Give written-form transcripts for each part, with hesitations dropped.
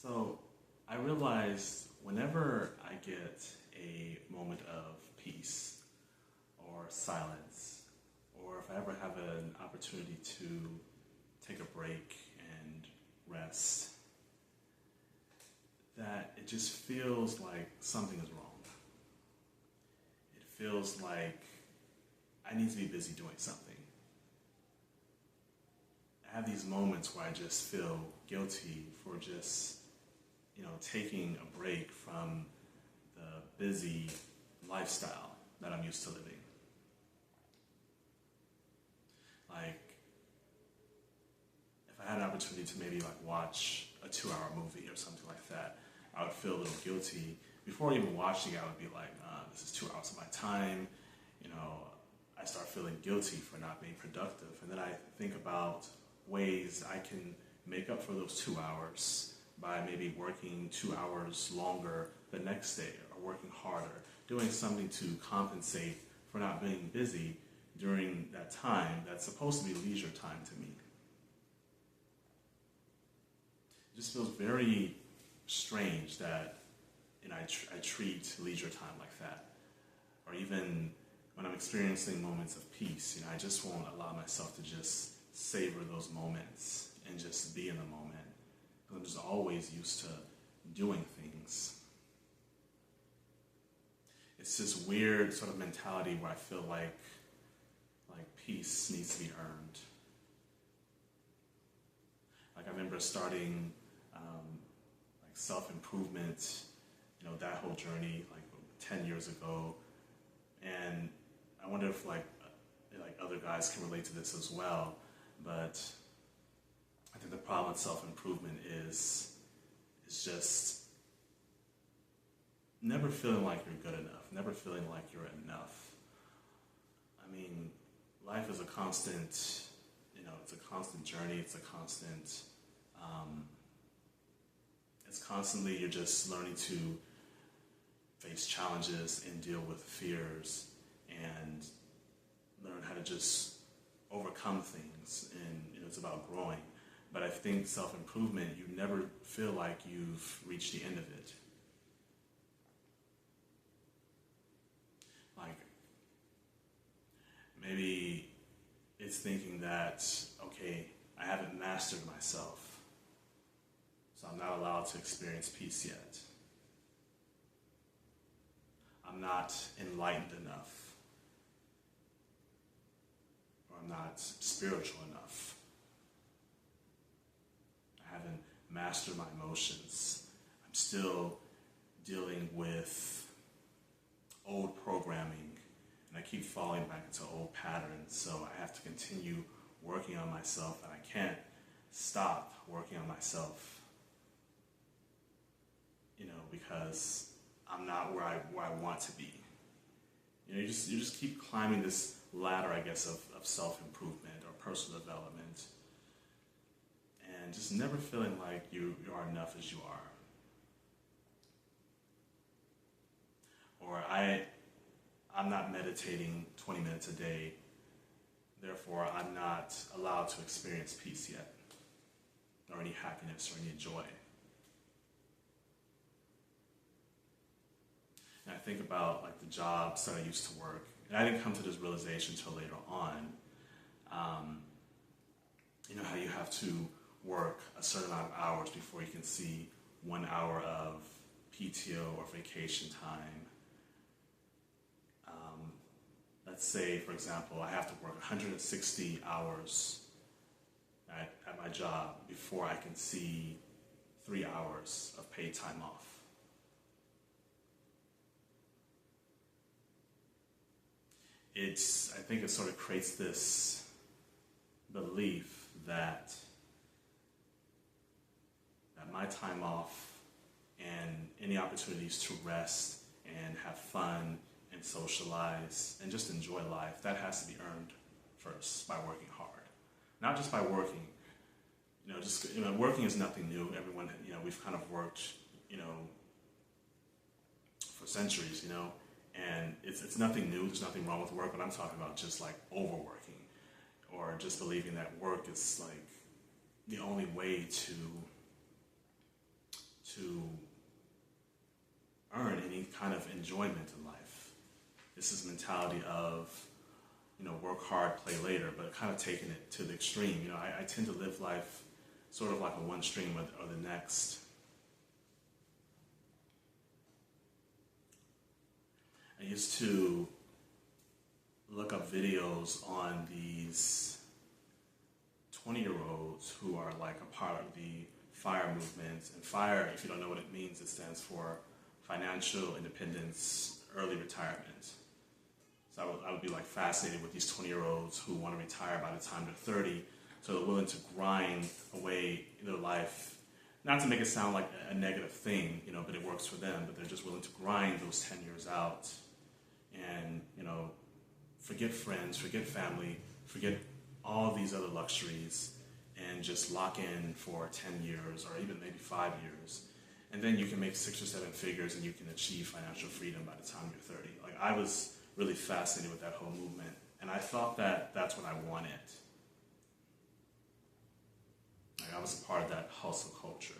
So I realized whenever I get a moment of peace or silence, or if I ever have an opportunity to take a break and rest, that it just feels like something is wrong. It feels like I need to be busy doing something. I have these moments where I just feel guilty for just taking a break from the busy lifestyle that I'm used to living. Like, if I had an opportunity to maybe watch a 2-hour movie or something like that, I would feel a little guilty. Before even watching it, I would be like, this is 2 hours of my time. I start feeling guilty for not being productive. And then I think about ways I can make up for those 2 hours by maybe working 2 hours longer the next day or working harder, doing something to compensate for not being busy during that time that's supposed to be leisure time to me. It just feels very strange that I treat leisure time like that. Or even when I'm experiencing moments of peace, I just won't allow myself to just savor those moments and just be in the moment. I'm just always used to doing things. It's this weird sort of mentality where I feel like peace needs to be earned. Like I remember starting self-improvement, that whole journey 10 years ago, and I wonder if other guys can relate to this as well. But I think the problem with self-improvement is just never feeling like you're good enough, never feeling like you're enough. I mean, life is a constant, it's a constant journey, it's constantly, you're just learning to face challenges and deal with fears and learn how to just overcome things, and it's about growing. But I think self-improvement, you never feel like you've reached the end of it. Like, maybe it's thinking that, okay, I haven't mastered myself, so I'm not allowed to experience peace yet. I'm not enlightened enough, or I'm not spiritual enough. I haven't mastered my emotions. I'm still dealing with old programming, and I keep falling back into old patterns, so I have to continue working on myself, and I can't stop working on myself, because I'm not where I want to be. You just keep climbing this ladder, I guess, of self-improvement or personal development, and just never feeling like you are enough as you are. Or I'm not meditating 20 minutes a day, therefore I'm not allowed to experience peace yet, or any happiness or any joy. And I think about the jobs that I used to work, and I didn't come to this realization until later on. How you have to work a certain amount of hours before you can see 1 hour of PTO or vacation time. Let's say, for example, I have to work 160 hours at my job before I can see 3 hours of paid time off. I think it sort of creates this belief that my time off and any opportunities to rest and have fun and socialize and just enjoy life, that has to be earned first by working hard. Not just by working. Working is nothing new. Everyone, we've kind of worked, for centuries, and it's nothing new. There's nothing wrong with work, but I'm talking about just overworking, or just believing that work is the only way to kind of enjoyment in life. This is a mentality of, work hard, play later, but kind of taking it to the extreme. I tend to live life sort of like a one stream or the next. I used to look up videos on these 20-year-olds who are like a part of the FIRE movement. And FIRE, if you don't know what it means, it stands for Financial Independence, Early Retirement. So I would be like fascinated with these 20-year-olds who want to retire by the time they're 30. So they're willing to grind away their life. Not to make it sound like a negative thing, but it works for them. But they're just willing to grind those 10 years out and, forget friends, forget family, forget all these other luxuries and just lock in for 10 years or even maybe 5 years. And then you can make 6 or 7 figures and you can achieve financial freedom by the time you're 30. Like, I was really fascinated with that whole movement. And I thought that that's what I wanted. Like, I was a part of that hustle culture.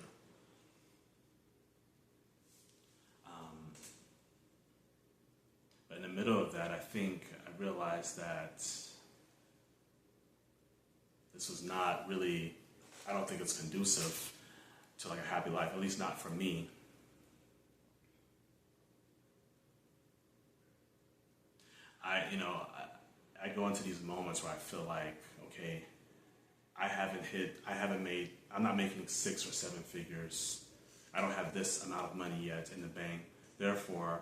But in the middle of that, I think I realized that this was not really, I don't think it's conducive to like a happy life, at least not for me. I go into these moments where I feel like, okay, I'm not making 6 or 7 figures. I don't have this amount of money yet in the bank. Therefore,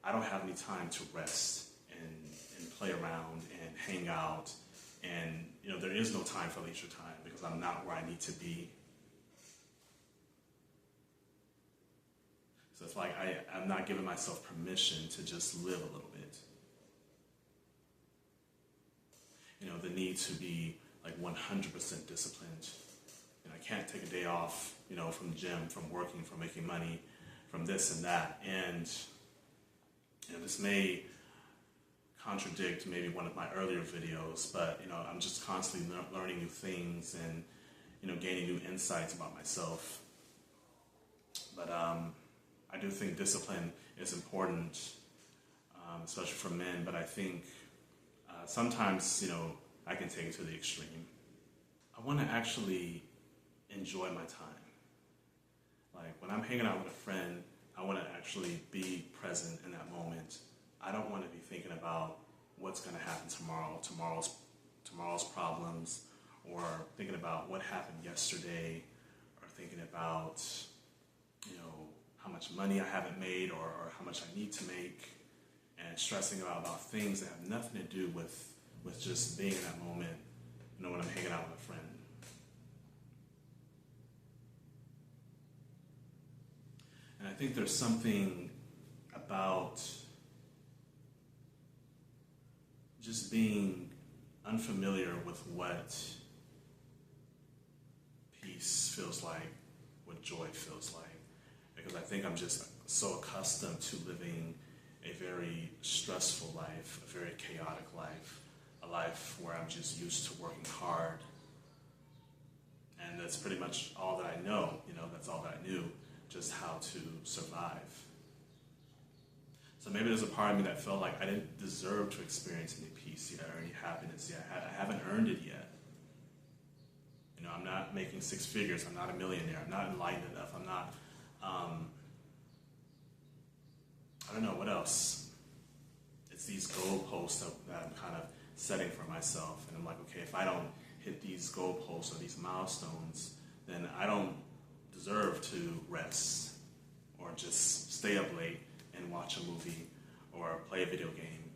I don't have any time to rest and play around and hang out. And, there is no time for leisure time because I'm not where I need to be. So it's like I'm not giving myself permission to just live a little bit. The need to be like 100% disciplined. I can't take a day off, from the gym, from working, from making money, from this and that. And, this may contradict maybe one of my earlier videos, but, I'm just constantly learning new things and, gaining new insights about myself. But I do think discipline is important, especially for men, but I think sometimes, I can take it to the extreme. I want to actually enjoy my time. Like, when I'm hanging out with a friend, I want to actually be present in that moment. I don't want to be thinking about what's going to happen tomorrow, tomorrow's problems, or thinking about what happened yesterday, or thinking about, how much money I haven't made or how much I need to make, and stressing about things that have nothing to do with just being in that moment, when I'm hanging out with a friend. And I think there's something about just being unfamiliar with what peace feels like, what joy feels like. Because I think I'm just so accustomed to living a very stressful life, a very chaotic life, a life where I'm just used to working hard. And that's pretty much all that I know, that's all that I knew, just how to survive. So maybe there's a part of me that felt like I didn't deserve to experience any peace yet or any happiness yet. I haven't earned it yet. I'm not making 6 figures. I'm not a millionaire. I'm not enlightened enough. I'm not, I don't know, what else? It's these goalposts that I'm kind of setting for myself. And I'm like, okay, if I don't hit these goalposts or these milestones, then I don't deserve to rest or just stay up late and watch a movie or play a video game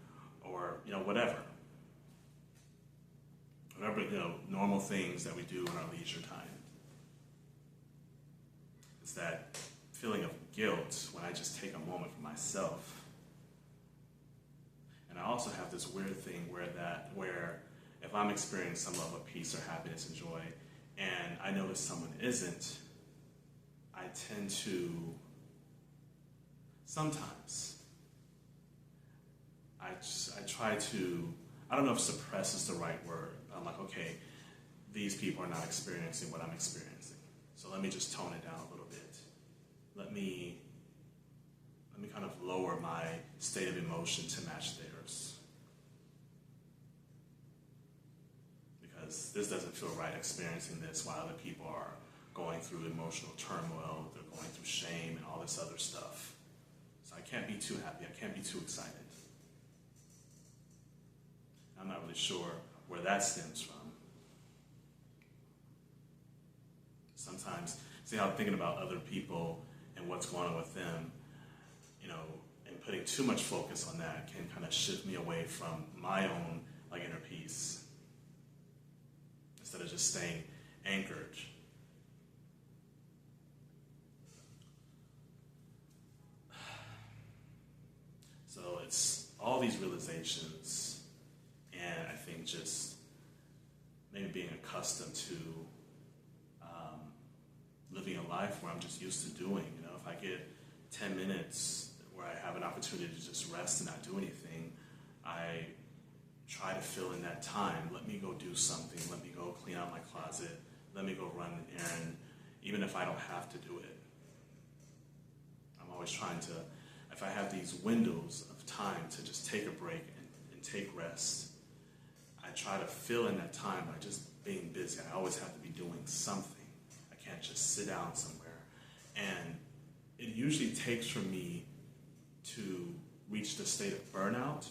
or, whatever. Whatever, normal things that we do in our leisure time. It's that feeling of guilt when I just take a moment for myself. And I also have this weird thing where if I'm experiencing some level of peace or happiness and joy, and I notice someone isn't, I tend to sometimes I try to, I don't know if suppress is the right word. I'm like, okay, these people are not experiencing what I'm experiencing. So let me just tone it down a little bit. Let me kind of lower my state of emotion to match theirs. Because this doesn't feel right experiencing this while other people are going through emotional turmoil, they're going through shame and all this other stuff. So I can't be too happy, I can't be too excited. I'm not really sure where that stems from. Sometimes, see how I'm thinking about other people and what's going on with them, and putting too much focus on that can kind of shift me away from my own inner peace instead of just staying anchored. So it's all these realizations, and I think just maybe being accustomed to living a life where I'm just used to doing. If I get 10 minutes where I have an opportunity to just rest and not do anything, I try to fill in that time. Let me go do something. Let me go clean out my closet. Let me go run an errand, even if I don't have to do it. I'm always trying to, if I have these windows of time to just take a break and take rest, I try to fill in that time by just being busy. I always have to be doing something. I can't just sit down somewhere. And it usually takes for me to reach the state of burnout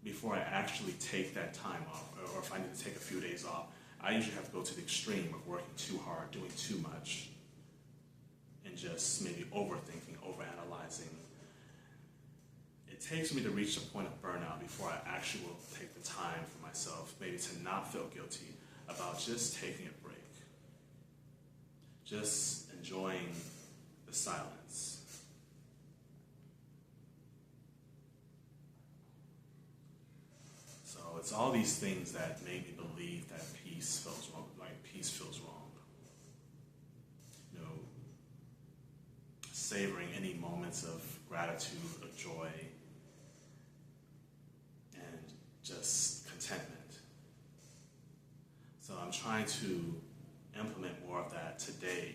before I actually take that time off, or if I need to take a few days off. I usually have to go to the extreme of working too hard, doing too much, and just maybe overthinking, overanalyzing. It takes me to reach the point of burnout before I actually will take the time for myself, maybe to not feel guilty about just taking a break, just enjoying the silence. So it's all these things that make me believe that peace feels wrong, peace feels wrong. Savoring any moments of gratitude or joy and just contentment. So I'm trying to implement more of that today,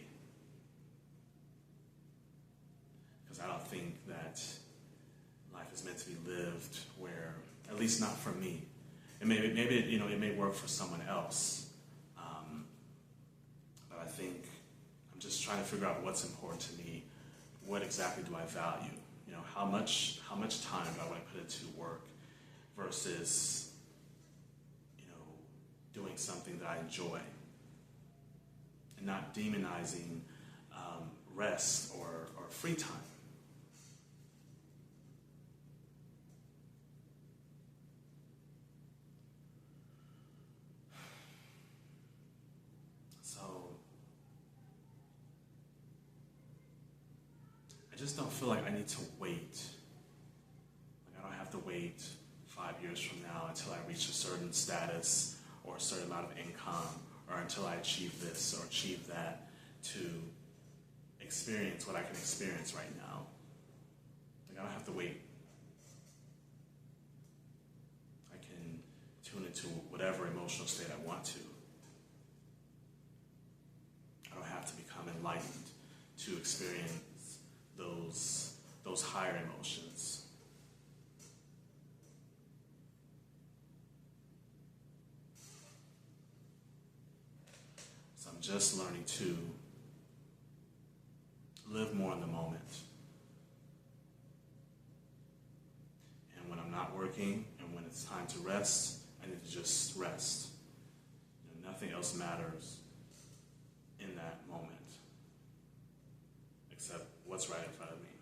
because I don't think that life is meant to be lived where, at least not for me. And maybe it may work for someone else, but I think I'm just trying to figure out what's important to me. What exactly do I value? How much time do I want to put into work versus doing something that I enjoy, and not demonizing rest or free time. So I just don't feel like I need to wait. I don't have to wait 5 years from now until I reach a certain status or a certain amount of income, or until I achieve this or achieve that to experience what I can experience right now. I don't have to wait. I can tune into whatever emotional state I want to. I don't have to become enlightened to experience those higher emotions. So I'm just learning to live more in the moment. And when I'm not working and when it's time to rest, I need to just rest. Nothing else matters in that moment except what's right in front of me.